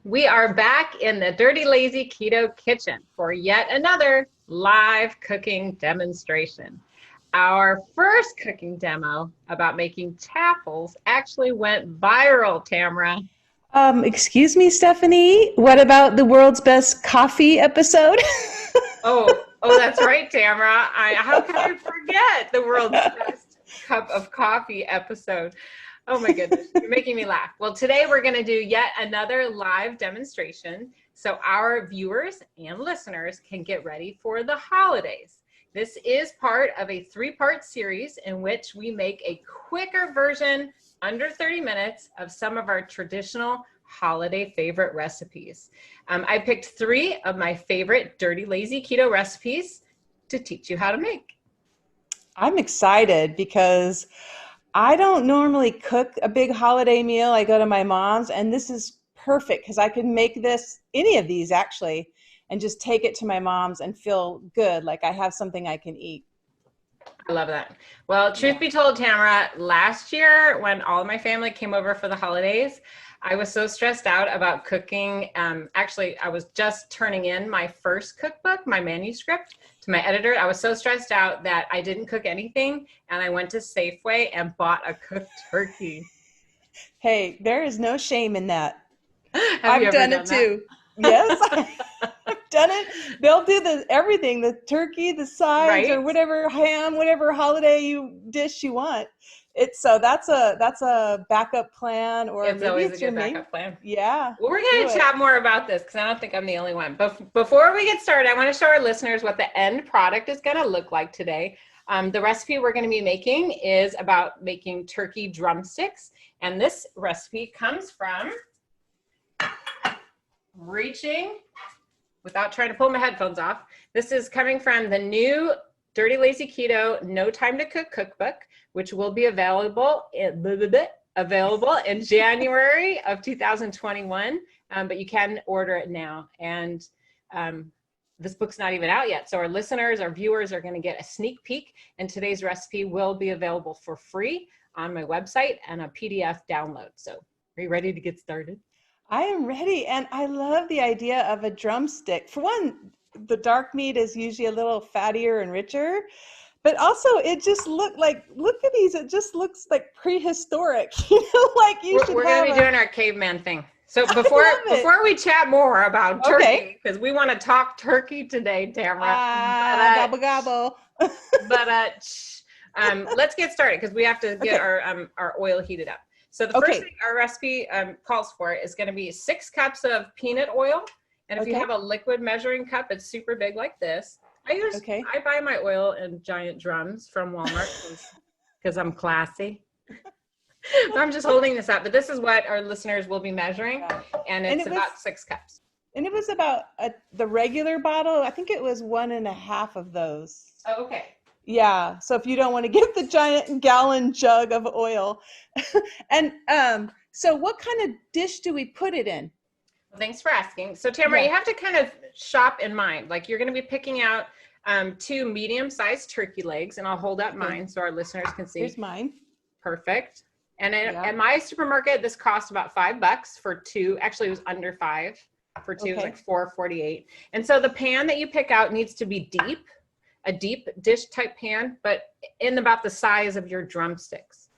We are back in the Dirty Lazy Keto kitchen for yet another live cooking demonstration. Our first cooking demo about making chaffles actually went viral, Tamara. Excuse me, Stephanie. What about the world's best coffee episode? Oh, that's right, Tamara. How could I forget the world's best cup of coffee episode? Oh my goodness, you're making me laugh. Well, today we're going to do yet another live demonstration so our viewers and listeners can get ready for the holidays. This is part of a 3-part series in which we make a quicker version, under 30 minutes, of some of our traditional holiday favorite recipes. I picked 3 of my favorite Dirty Lazy Keto recipes to teach you how to make. I'm excited because I don't normally cook a big holiday meal. I go to my mom's, and this is perfect because I can make any of these actually, and just take it to my mom's and feel good, like I have something I can eat. I love that. Well, truth be told, Tamara, last year when all of my family came over for the holidays, I was so stressed out about cooking. Actually, I was just turning in my first cookbook, my manuscript, to my editor. I was so stressed out that I didn't cook anything, and I went to Safeway and bought a cooked turkey. Hey, there is no shame in that. Have you ever done it too. Yes, I've done it. They'll do everything, the turkey, the sides, Right? or whatever ham, whatever holiday dish you want. So that's a backup plan, or It's maybe always it's a your good main. backup plan. Yeah. Well, we're going to chat more about this because I don't think I'm the only one. But before we get started, I want to show our listeners what the end product is going to look like today. The recipe we're going to be making is about making turkey drumsticks. And this recipe comes from reaching, without trying to pull my headphones off, this is coming from the new Dirty Lazy Keto No Time to Cook cookbook, which will be available in January of 2021, but you can order it now. And this book's not even out yet, so our listeners, our viewers are going to get a sneak peek, and today's recipe will be available for free on my website and a PDF download. So are you ready to get started? I am ready, and I love the idea of a drumstick. For one, the dark meat is usually a little fattier and richer, but also it just look at these, it just looks like prehistoric, like we're going to be doing our caveman thing. So before we chat more about turkey, because we want to talk turkey today, Tamara. Gobble gobble. Let's get started because we have to get our oil heated up. So the first thing our recipe calls for is going to be 6 cups of peanut oil. And if you have a liquid measuring cup, it's super big like this. I buy my oil in giant drums from Walmart because I'm classy. I'm just holding this up, but this is what our listeners will be measuring, and it's about 6 cups. And it was about the regular bottle. I think it was 1.5 of those. Oh, okay. Yeah. So if you don't want to get the giant gallon jug of oil. And so what kind of dish do we put it in? Well, thanks for asking. So Tamara, you have to kind of shop in mind. Like you're going to be picking out 2 medium-sized turkey legs, and I'll hold up mine so our listeners can see. Here's mine. Perfect. And at my supermarket, this cost about $5 for 2. Actually, it was under 5 for 2. It was like $4.48. And so the pan that you pick out needs to be deep, a deep dish type pan, but in about the size of your drumsticks.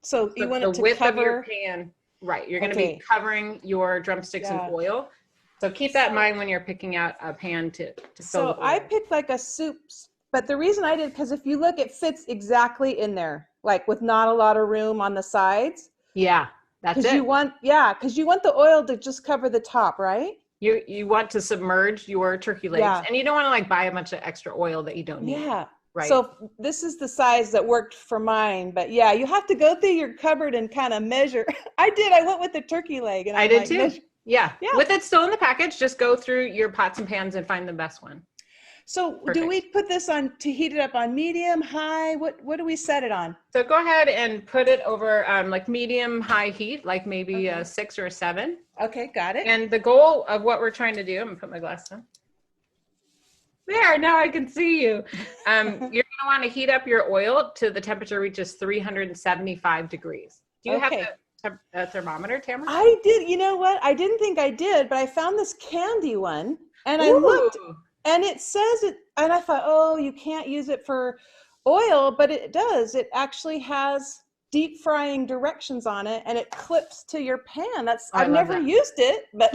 So you want it to the width cover of your pan, right? You're going to be covering your drumsticks in oil. So keep that in mind when you're picking out a pan to fill with oil. So I picked like a soup, but the reason I did, because if you look, it fits exactly in there, like with not a lot of room on the sides. Yeah, that's it. Because you want the oil to just cover the top, right? You want to submerge your turkey legs, and you don't want to like buy a bunch of extra oil that you don't need. Yeah. Right. So this is the size that worked for mine, but yeah, you have to go through your cupboard and kind of measure. I went with the turkey leg, and I did too. Yeah. With it still in the package, just go through your pots and pans and find the best one. So do we put this on to heat it up on medium, high? What do we set it on? So go ahead and put it over like medium high heat, like maybe a 6 or a 7. Okay, got it. And the goal of what we're trying to do, I'm gonna put my glasses on. There, now I can see you. You're gonna want to heat up your oil to the temperature reaches 375 degrees. Do you have A thermometer, Tamara? I did. You know what? I didn't think I did, but I found this candy one and I Ooh. looked and it says it, and I thought, oh, you can't use it for oil, but it does. It actually has deep frying directions on it and it clips to your pan. That's, Oh, I I've love never that. used it, but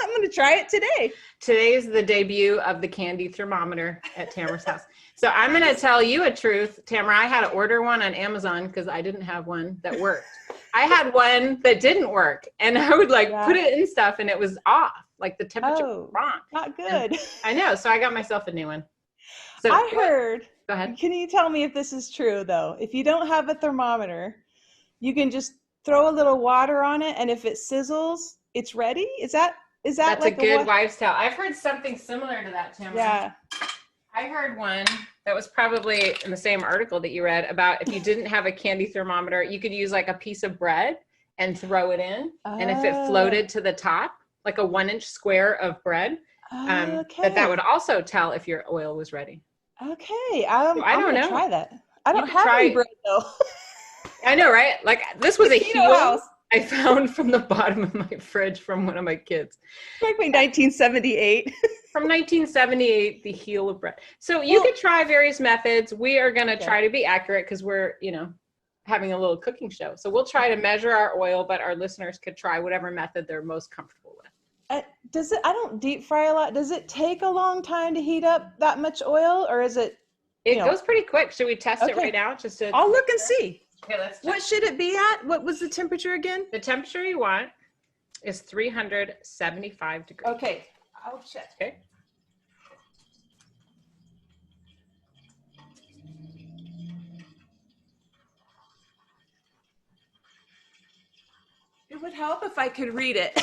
I'm going to try it today. Today is the debut of the candy thermometer at Tamara's house. So I'm going to tell you a truth, Tamara. I had to order one on Amazon because I didn't have one that worked. I had one that didn't work, and I would like put it in stuff and it was off, like the temperature was wrong. Not good. And I know. So I got myself a new one. So I heard, go ahead. Can you tell me if this is true though? If you don't have a thermometer, you can just throw a little water on it, and if it sizzles, it's ready. Is that That's like a good wives' tale? I've heard something similar to that, Tamara. Yeah. I heard one that was probably in the same article that you read about if you didn't have a candy thermometer, you could use like a piece of bread and throw it in. And if it floated to the top, like a 1-inch square of bread, that would also tell if your oil was ready. Okay. So I don't know. Try that. I don't have any bread though. I know, right? Like this was a heel house I found from the bottom of my fridge from one of my kids. Like 1978. From 1978, the heel of bread. So you could try various methods. We are going to try to be accurate because we're, having a little cooking show. So we'll try to measure our oil, but our listeners could try whatever method they're most comfortable with. I don't deep fry a lot. Does it take a long time to heat up that much oil, or is it? It goes pretty quick. Should we test it right now? I'll look and see. Okay, let's check. What should it be at? What was the temperature again? The temperature you want is 375 degrees. Okay, I'll check. Okay. It would help if I could read it.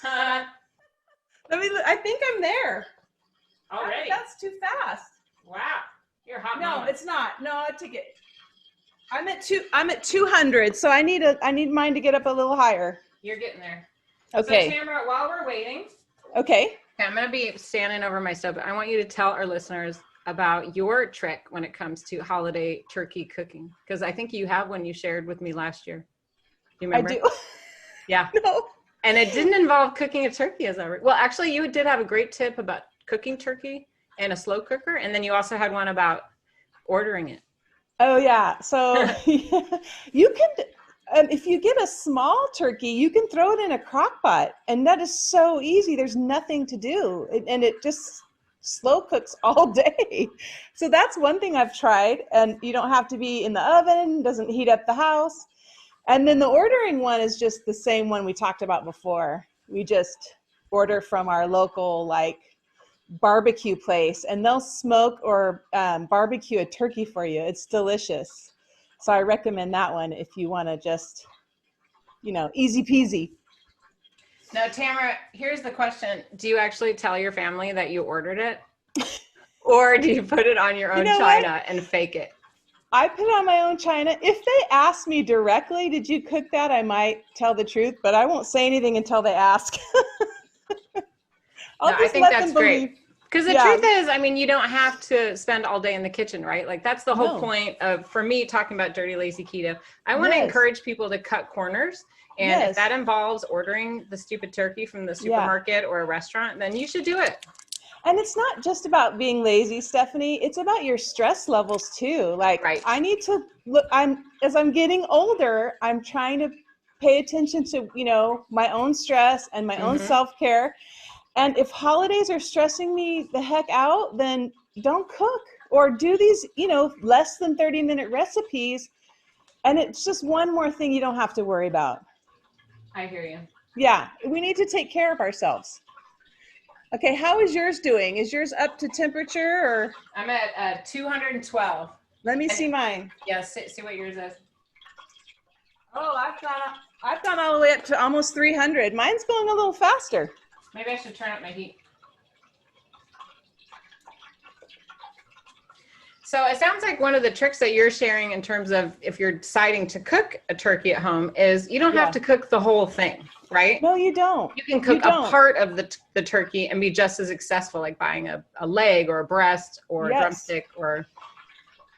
Let me look. I think I'm there. Already? That's too fast. Wow. You're hot. No, it's not. No, I took it. I'm at 200, so I need mine to get up a little higher. You're getting there. Okay. So Tamara, while we're waiting. Okay. I'm going to be standing over my stove, but I want you to tell our listeners about your trick when it comes to holiday turkey cooking, because I think you have one you shared with me last year. Do you remember? I do. Yeah. No. And it didn't involve cooking a turkey, well, actually, you did have a great tip about cooking turkey in a slow cooker, and then you also had one about ordering it. Oh yeah. So you can, if you get a small turkey, you can throw it in a crock pot, and that is so easy. There's nothing to do, and it just slow cooks all day. So that's one thing I've tried, and you don't have to be in the oven, doesn't heat up the house. And then the ordering one is just the same one we talked about before. We just order from our local barbecue place, and they'll smoke or barbecue a turkey for you. It's delicious. So I recommend that one if you want to just, easy peasy. Now, Tamara, here's the question. Do you actually tell your family that you ordered it? Or do you put it on your own china and fake it? I put it on my own china. If they ask me directly, did you cook that? I might tell the truth, but I won't say anything until they ask. I think that's great. Because the truth is, you don't have to spend all day in the kitchen, right? Like that's the whole point of, for me, talking about dirty, lazy keto. I want to encourage people to cut corners. And if that involves ordering the stupid turkey from the supermarket or a restaurant, then you should do it. And it's not just about being lazy, Stephanie. It's about your stress levels too. I need to look, as I'm getting older, I'm trying to pay attention to, my own stress and my own self-care. And if holidays are stressing me the heck out, then don't cook or do these, less than 30-minute recipes. And it's just one more thing you don't have to worry about. I hear you. Yeah, we need to take care of ourselves. Okay, how is yours doing? Is yours up to temperature or? I'm at 212. Let me see mine. Yeah, see what yours is. Oh, I've gone all the way up to almost 300. Mine's going a little faster. Maybe I should turn up my heat. So it sounds like one of the tricks that you're sharing in terms of if you're deciding to cook a turkey at home is you don't have to cook the whole thing, right? No, you don't. You can cook a part of the turkey and be just as successful, like buying a leg or a breast or a drumstick or.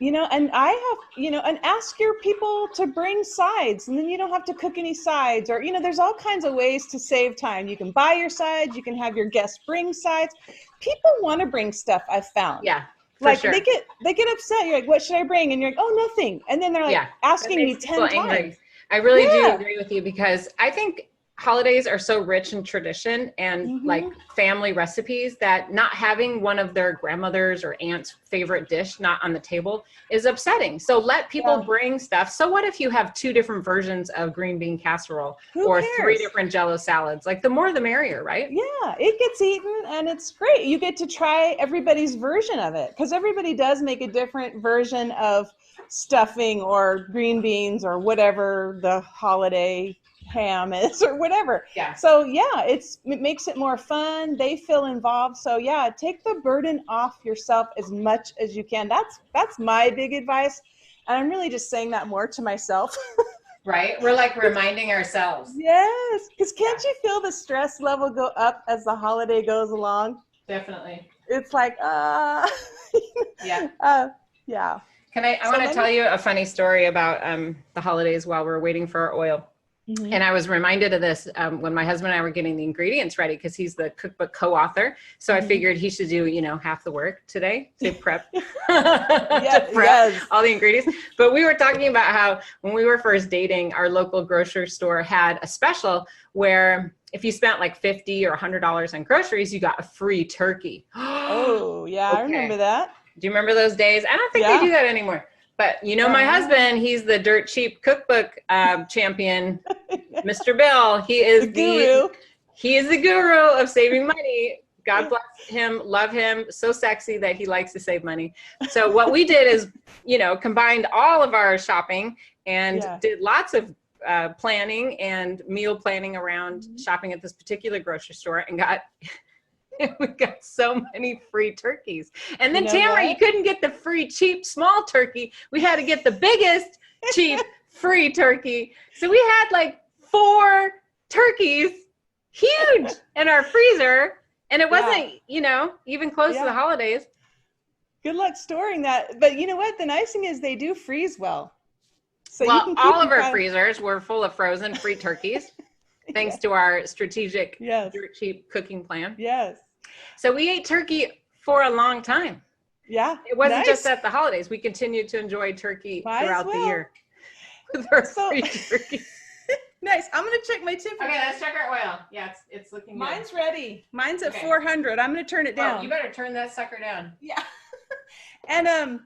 And I have, and ask your people to bring sides, and then you don't have to cook any sides, or, there's all kinds of ways to save time. You can buy your sides, you can have your guests bring sides. People want to bring stuff, I've found. Yeah, for Like sure. they get upset. You're like, what should I bring? And you're like, oh, nothing. And then they're like asking me 10 times. I really do agree with you, because I think holidays are so rich in tradition and like family recipes that not having one of their grandmother's or aunt's favorite dish not on the table is upsetting. So let people bring stuff. So what if you have 2 different versions of green bean casserole or 3 different Jello salads? Like the more the merrier, right? Yeah, it gets eaten and it's great. You get to try everybody's version of it, because everybody does make a different version of stuffing or green beans or whatever the holiday ham is or whatever. Yeah. So it makes it more fun. They feel involved. So take the burden off yourself as much as you can. That's my big advice. And I'm really just saying that more to myself. Right? We're like reminding ourselves. Yes. Because can't you feel the stress level go up as the holiday goes along? Definitely. It's like, yeah. Yeah. I want to tell you a funny story about the holidays while we're waiting for our oil. And I was reminded of this when my husband and I were getting the ingredients ready, because he's the cookbook co-author. So I figured he should do, half the work today to prep, all the ingredients. But we were talking about how when we were first dating, our local grocery store had a special where if you spent like $50 or $100 on groceries, you got a free turkey. Oh, yeah, okay. I remember that. Do you remember those days? I don't think they do that anymore. But my husband, he's the dirt cheap cookbook champion, Mr. Bill. He is the guru. He is the guru of saving money. God bless him, love him, so sexy that he likes to save money. So what we did is, combined all of our shopping and did lots of planning and meal planning around shopping at this particular grocery store, and we got so many free turkeys. And then Tamara, you couldn't get the free cheap small turkey. We had to get the biggest cheap free turkey. So we had like 4 turkeys, huge, in our freezer. And it wasn't, even close to the holidays. Good luck storing that. But you know what? The nice thing is they do freeze well. So you can keep all of our freezers were full of frozen free turkeys. Thanks to our strategic dirt cheap cooking plan. Yes. So we ate turkey for a long time. Yeah. It wasn't just at the holidays. We continued to enjoy turkey throughout the year. With our free turkey. Nice. I'm going to check my temperature. Okay, let's check our oil. Yeah, it's looking good. Mine's ready. Mine's at 400. I'm going to turn it down. You better turn that sucker down. Yeah. And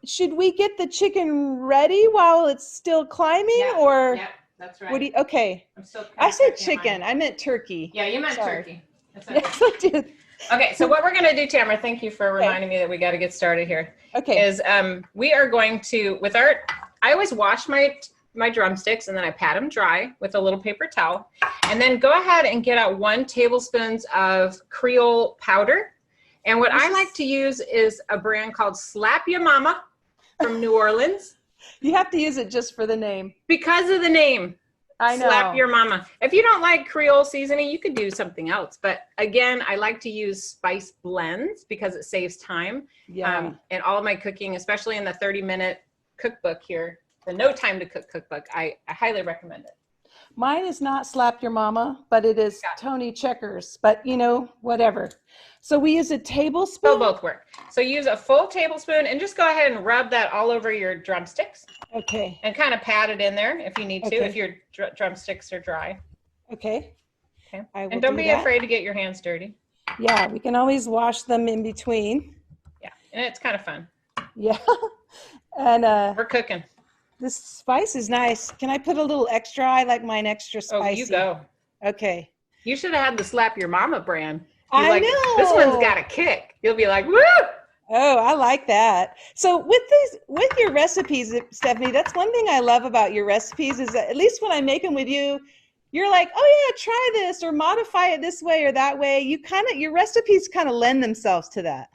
should we get the chicken ready while it's still climbing or? Yeah, that's right. Okay. I said chicken. I meant turkey. Yeah, you meant turkey. That's okay. Yes, I did. Okay, so what we're going to do, Tamara, thank you for reminding me that we got to get started here. Okay. Is we are going to, I always wash my drumsticks and then I pat them dry with a little paper towel. And then go ahead and get out 1 tablespoon of Creole powder. And what I like to use is a brand called Slap Ya Mama from New Orleans. You have to use it just for the name. Because of the name. I know. Slap Your Mama. If you don't like Creole seasoning, you could do something else. But again, I like to use spice blends because it saves time. Yeah. And all of my cooking, especially in the 30-minute cookbook here, the No Time to Cook cookbook, I highly recommend it. Mine is not Slap Your Mama, but it is Tony Checkers. But, whatever. So we use a tablespoon? They'll both work. So use a full tablespoon and just go ahead and rub that all over your drumsticks. Okay. And kind of pat it in there if you need to, if your drumsticks are dry. Okay. And don't be afraid to get your hands dirty. Yeah, we can always wash them in between. Yeah, and it's kind of fun. Yeah. And we're cooking. This spice is nice. Can I put a little extra? I like mine extra spicy. Oh, you go. Okay. You should have had the Slap Your Mama brand. I know. This one's got a kick. You'll be like, woo! Oh, I like that. So with your recipes, Stephanie, that's one thing I love about your recipes is that at least when I make them with you, you're like, oh yeah, try this or modify it this way or that way. Your recipes kind of lend themselves to that.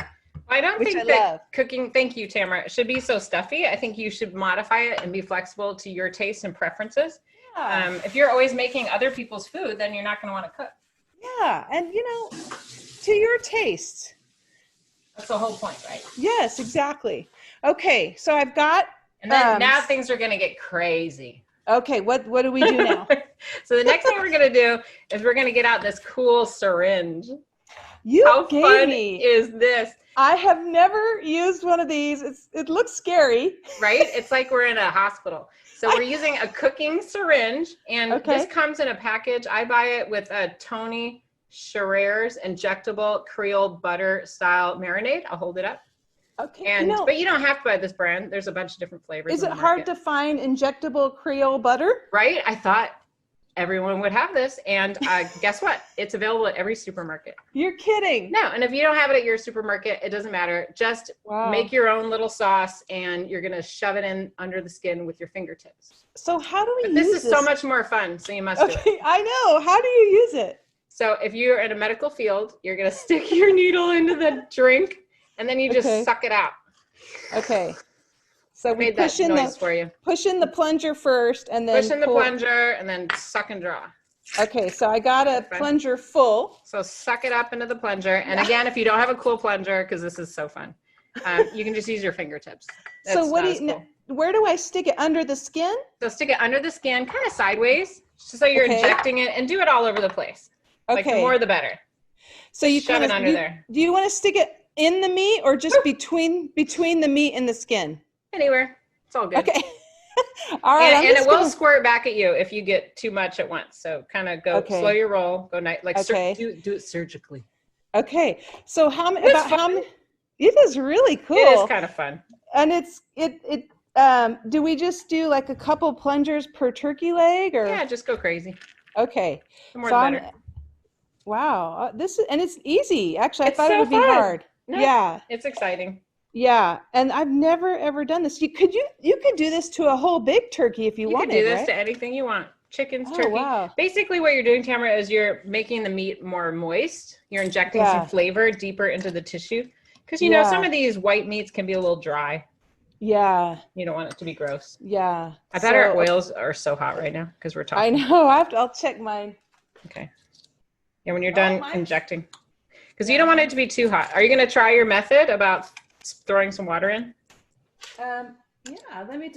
I don't think that cooking, thank you, Tamara, should be so stuffy. I think you should modify it and be flexible to your tastes and preferences. Yeah. If you're always making other people's food, then you're not going to want to cook. Yeah, and to your taste. That's the whole point, right? Yes, exactly. Okay, so I've got. And then now things are going to get crazy. Okay, what do we do now? So the next thing we're going to do is we're going to get out this cool syringe. How fun is this? I have never used one of these. It looks scary. Right? It's like we're in a hospital. So we're using a cooking syringe, and this comes in a package. I buy it with a Tony Scherer's injectable Creole butter style marinade. I'll hold it up. Okay. But you don't have to buy this brand. There's a bunch of different flavors. Is it hard to find injectable Creole butter? Right? I thought everyone would have this, and guess what? It's available at every supermarket. You're kidding. No, and if you don't have it at your supermarket, it doesn't matter. Just make your own little sauce, and you're going to shove it in under the skin with your fingertips. So how do we use this? This is so much more fun, so you must do it. I know. How do you use it? So if you're in a medical field, you're going to stick your needle into the drink, and then you just suck it out. Okay. So we push in the plunger first, and then push in the plunger, and then suck and draw. Okay, so I got a plunger full. So suck it up into the plunger, and again, if you don't have a cool plunger, because this is so fun, you can just use your fingertips. So where do I stick it? Under the skin? So stick it under the skin, kind of sideways, so you're injecting it, and do it all over the place. Like the more the better. So you shove it under there. Do you want to stick it in the meat or just between the meat and the skin? Anywhere. It's all good. Okay. All right. And it will squirt back at you if you get too much at once. So kind of go slow your roll. Go do it surgically. Okay. So how many? It is really cool. It is kind of fun. And do we just do like a couple plungers per turkey leg, or? Yeah, just go crazy. Okay. The more the better. Wow. It's easy. Actually, I thought it would be hard. No, yeah. It's exciting. Yeah, and I've never ever done this. You could do this to a whole big turkey if you wanted. You could do this to anything you want. Chickens, turkey. Wow. Basically what you're doing, Tamara, is you're making the meat more moist. You're injecting some flavor deeper into the tissue. Because you know some of these white meats can be a little dry. Yeah. You don't want it to be gross. Yeah. I bet our oils are so hot right now because we're talking. I know. I'll check mine. Okay. Yeah, when you're done injecting. Because you don't want it to be too hot. Are you going to try your method about throwing some water in? Yeah,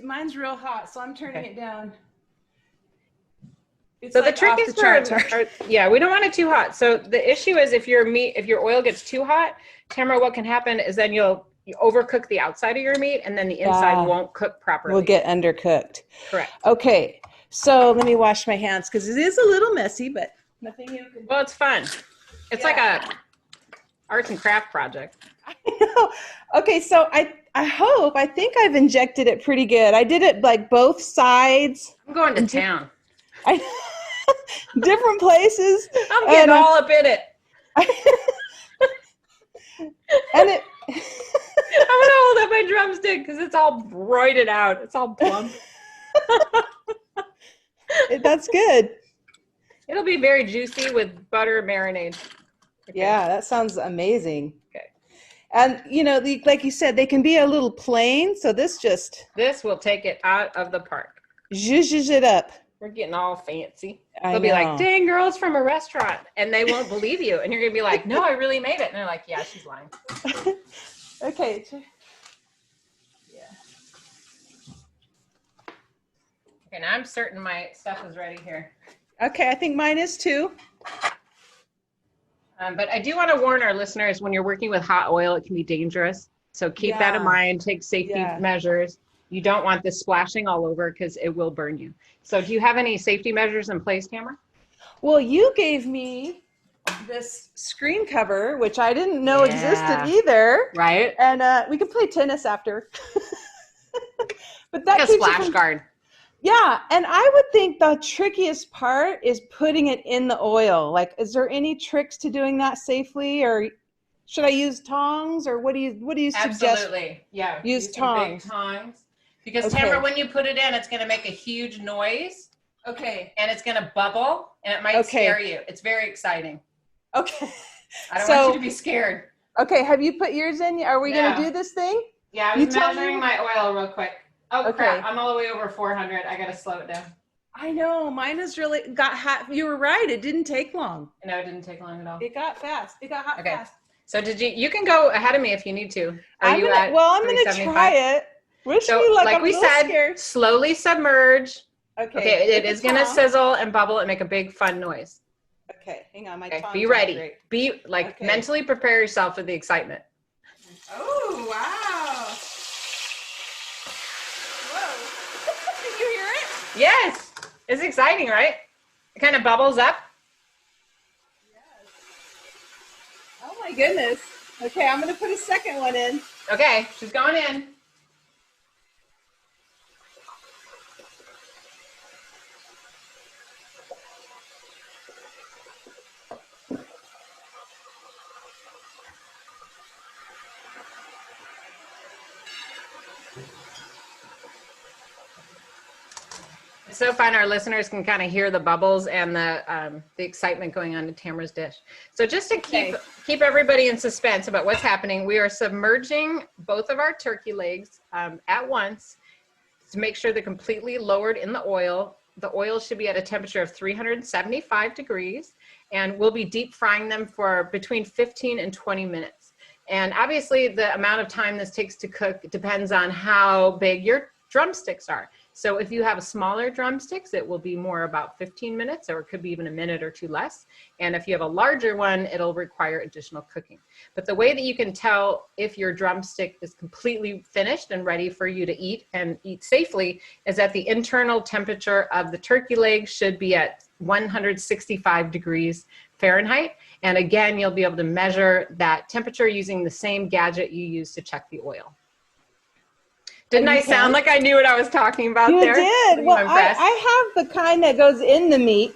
mine's real hot, so I'm turning it down. It's so the trick is we don't want it too hot. So the issue is if your oil gets too hot, Tamara, what can happen is then you overcook the outside of your meat, and then the inside won't cook properly. Will get undercooked. Correct. Okay, so let me wash my hands because it is a little messy, but nothing you can. Well, it's fun. It's like a arts and craft project. I know. Okay, so I think I've injected it pretty good. I did it like both sides. I'm going to town. Different places. I'm getting all up in it. And it. I'm gonna hold up my drumstick because it's all roided out. It's all plump. That's good. It'll be very juicy with butter marinade. Okay. Yeah, that sounds amazing. Okay. And like you said, they can be a little plain. So this will take it out of the park. Zhuzhes it up. We're getting all fancy. They'll be like, dang, girl, it's from a restaurant. And they won't believe you. And you're going to be like, no, I really made it. And they're like, yeah, she's lying. Okay. Yeah. Okay, now I'm certain my stuff is ready here. Okay, I think mine is too. But I do want to warn our listeners, when you're working with hot oil, it can be dangerous. So keep that in mind. Take safety measures. You don't want this splashing all over because it will burn you. So do you have any safety measures in place, Tamara? Well, you gave me this screen cover, which I didn't know existed either. Right. And we can play tennis after. But that like a splash guard. Yeah, and I would think the trickiest part is putting it in the oil. Like, is there any tricks to doing that safely, or should I use tongs, or what do you suggest? Absolutely, yeah. Use tongs. Big tongs. Because Tamara, when you put it in, it's going to make a huge noise. Okay. And it's going to bubble, and it might scare you. It's very exciting. Okay. I don't want you to be scared. Okay, have you put yours in? Are we going to do this thing? Yeah, I was measuring my oil real quick. Oh, crap. I'm all the way over 400. I got to slow it down. I know. Mine has really got hot. You were right. It didn't take long. No, it didn't take long at all. It got fast. It got hot fast. So you can go ahead of me if you need to. I'm gonna try it. Wish me luck. Like I'm we said, scared. Slowly submerge. Okay, it is gonna tongue. sizzle and bubble and make a big fun noise. Okay, hang on, my tongue. Be ready. Great. Be like mentally prepare yourself for the excitement. Oh wow! Whoa! Did you hear it? Yes, it's exciting, right? It kind of bubbles up. Yes. Oh my goodness. Okay, I'm gonna put a second one in. Okay, she's going in. It's so fun. Our listeners can kind of hear the bubbles and the excitement going on in Tamara's dish. So just to keep everybody in suspense about what's happening, we are submerging both of our turkey legs at once to make sure they're completely lowered in the oil. The oil should be at a temperature of 375 degrees, and we'll be deep frying them for between 15 and 20 minutes. And obviously the amount of time this takes to cook depends on how big your drumsticks are. So if you have smaller drumsticks, it will be more about 15 minutes, or it could be even a minute or two less. And if you have a larger one, it'll require additional cooking. But the way that you can tell if your drumstick is completely finished and ready for you to eat and eat safely is that the internal temperature of the turkey leg should be at 165 degrees Fahrenheit. And again, you'll be able to measure that temperature using the same gadget you use to check the oil. Didn't I sound like I knew what I was talking about there? You did. Well, I have the kind that goes in the meat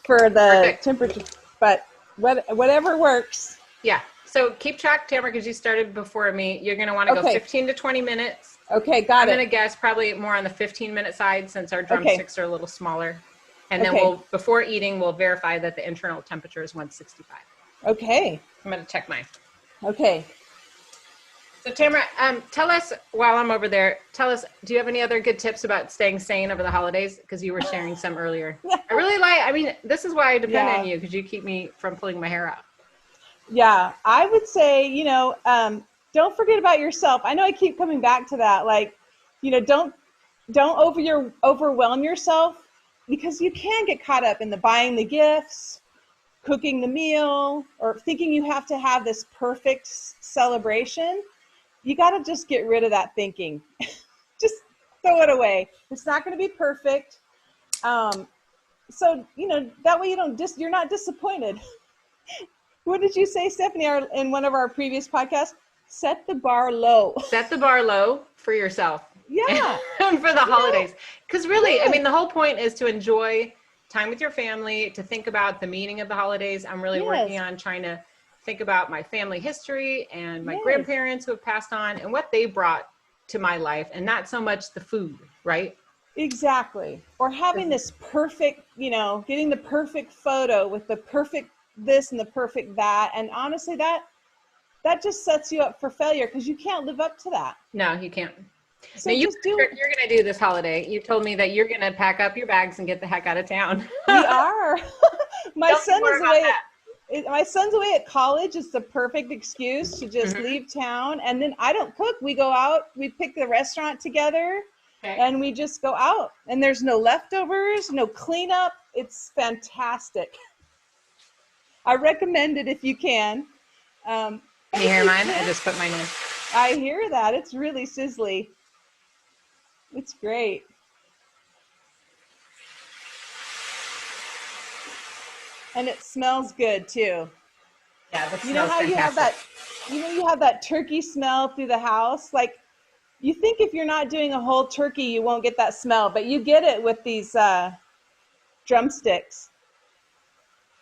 for the temperature, but whatever works. Yeah. So keep track, Tamara, because you started before me. You're going to want to go 15 to 20 minutes. Okay, got it. I'm going to guess probably more on the 15-minute side since our drumsticks are a little smaller. And then before eating, we'll verify that the internal temperature is 165. Okay. I'm going to check mine. Okay. So Tamara, tell us, while I'm over there, do you have any other good tips about staying sane over the holidays? Because you were sharing some earlier. This is why I depend on you, because you keep me from pulling my hair out. Yeah, I would say, don't forget about yourself. I know I keep coming back to that. Like, don't overwhelm yourself, because you can get caught up in the buying the gifts, cooking the meal, or thinking you have to have this perfect celebration. You got to just get rid of that thinking. Just throw it away. It's not going to be perfect. So, that way you're not disappointed. What did you say, Stephanie, in one of our previous podcasts? Set the bar low. Set the bar low for yourself. Yeah. And for the holidays. Because really, the whole point is to enjoy time with your family, to think about the meaning of the holidays. I'm really working on trying to think about my family history and my grandparents who have passed on and what they brought to my life, and not so much the food, right? Exactly. Or having this perfect, getting the perfect photo with the perfect this and the perfect that. And honestly, that just sets you up for failure, because you can't live up to that. No, you can't. So you're going to do this holiday. You told me that you're going to pack up your bags and get the heck out of town. We are. My son's away at college. It's the perfect excuse to just leave town. And then I don't cook. We go out, we pick the restaurant together, and we just go out. And there's no leftovers, no cleanup. It's fantastic. I recommend it if you can. Can you hear mine? I just put mine in. I hear that. It's really sizzly. It's great. And it smells good too. Yeah, that smells fantastic. You have that turkey smell through the house. Like, you think if you're not doing a whole turkey, you won't get that smell, but you get it with these drumsticks.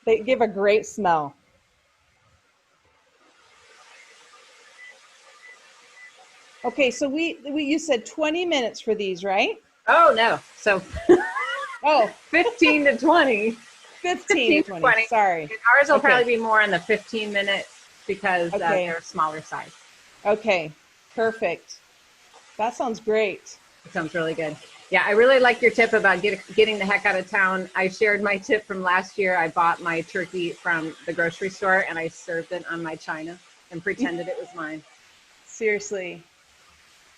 They give a great smell. Okay, so you said 20 minutes for these, right? Oh, no. So 15 to 20. 15 to 20. Sorry. And ours will probably be more in the 15 minutes because they're smaller size. Okay, perfect. That sounds great. It sounds really good. Yeah, I really like your tip about getting the heck out of town. I shared my tip from last year. I bought my turkey from the grocery store and I served it on my china and pretended it was mine. Seriously.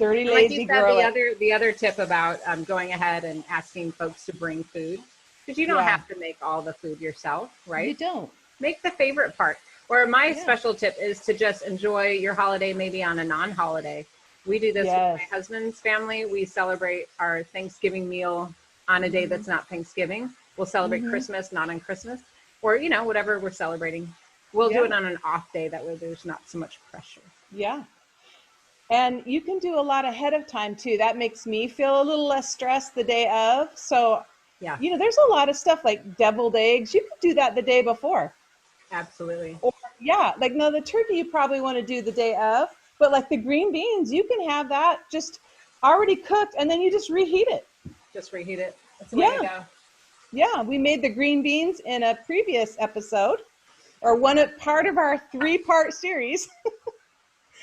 Dirty, And like you lazy said, girl. the other tip about going ahead and asking folks to bring food, because you don't Yeah, have to make all the food yourself, you right? don't. Make the favorite part. Or my Yeah. special tip is to just enjoy your holiday maybe on a non-holiday. We do this with my Yes. husband's family. We celebrate our Thanksgiving meal on a day Mm-hmm. that's not Thanksgiving. We'll celebrate Mm-hmm. Christmas not on Christmas, or whatever we're celebrating. We'll do Yeah. it on an off day, that way there's not so much pressure. Yeah. And you can do a lot ahead of time too. That makes me feel a little less stressed the day of. So, Yeah, there's a lot of stuff like deviled eggs. You could do that the day before. absolutely. Or yeah, like no, the turkey you probably want to do the day of, but like the green beans, you can have that just already cooked and then you just reheat it. Just reheat it. That's the way to Yeah. go. Yeah, we made the green beans in a previous episode or part of our 3-part series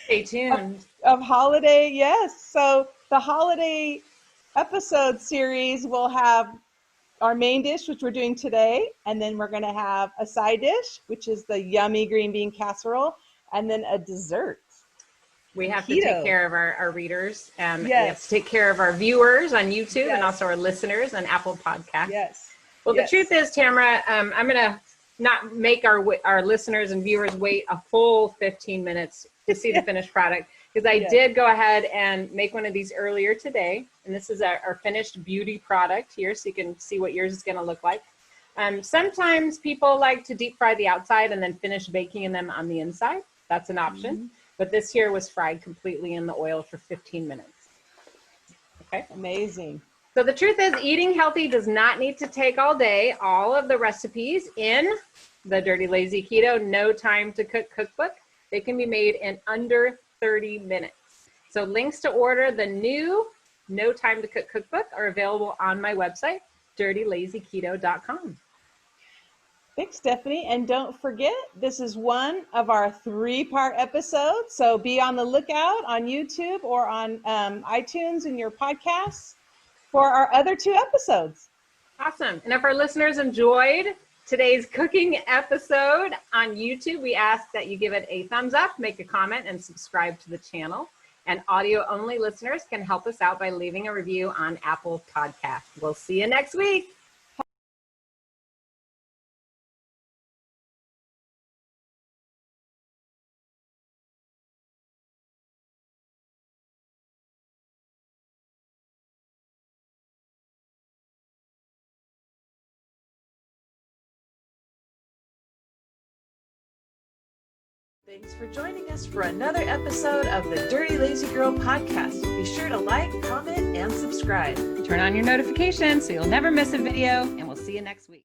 Stay of, tuned. of holiday. Yes. So the holiday episode series will have our main dish, which we're doing today, and then we're going to have a side dish, which is the yummy green bean casserole, and then a dessert. We have to take Keto. care of our readers, and we have to Yes. take care of our viewers on YouTube and Yes. also our listeners on Apple Podcasts. Yes. Well, the Yes. truth is, Tamara, I'm going to not make our listeners and viewers wait a full 15 minutes to see the finished product, because I did go ahead and make one of these earlier today. And this is our finished beauty product here, so you can see what yours is going to look like. Sometimes people like to deep fry the outside and then finish baking them on the inside. That's an option. Mm-hmm. But this here was fried completely in the oil for 15 minutes. Okay. Amazing. So the truth is, eating healthy does not need to take all day. All of the recipes in the Dirty Lazy Keto No Time to Cook Cookbook, they can be made in under 30 minutes. So links to order the new No Time to Cook Cookbook are available on my website, dirtylazyketo.com. Thanks, Stephanie. And don't forget, this is one of our 3-part episodes. So be on the lookout on YouTube or on iTunes in your podcasts for our other 2 episodes. Awesome. And if our listeners enjoyed today's cooking episode on YouTube, we ask that you give it a thumbs up, make a comment, and subscribe to the channel. And audio-only listeners can help us out by leaving a review on Apple Podcasts. We'll see you next week. Thanks for joining us for another episode of the Dirty Lazy Girl podcast. Be sure to like, comment, and subscribe. Turn on your notifications so you'll never miss a video, and we'll see you next week.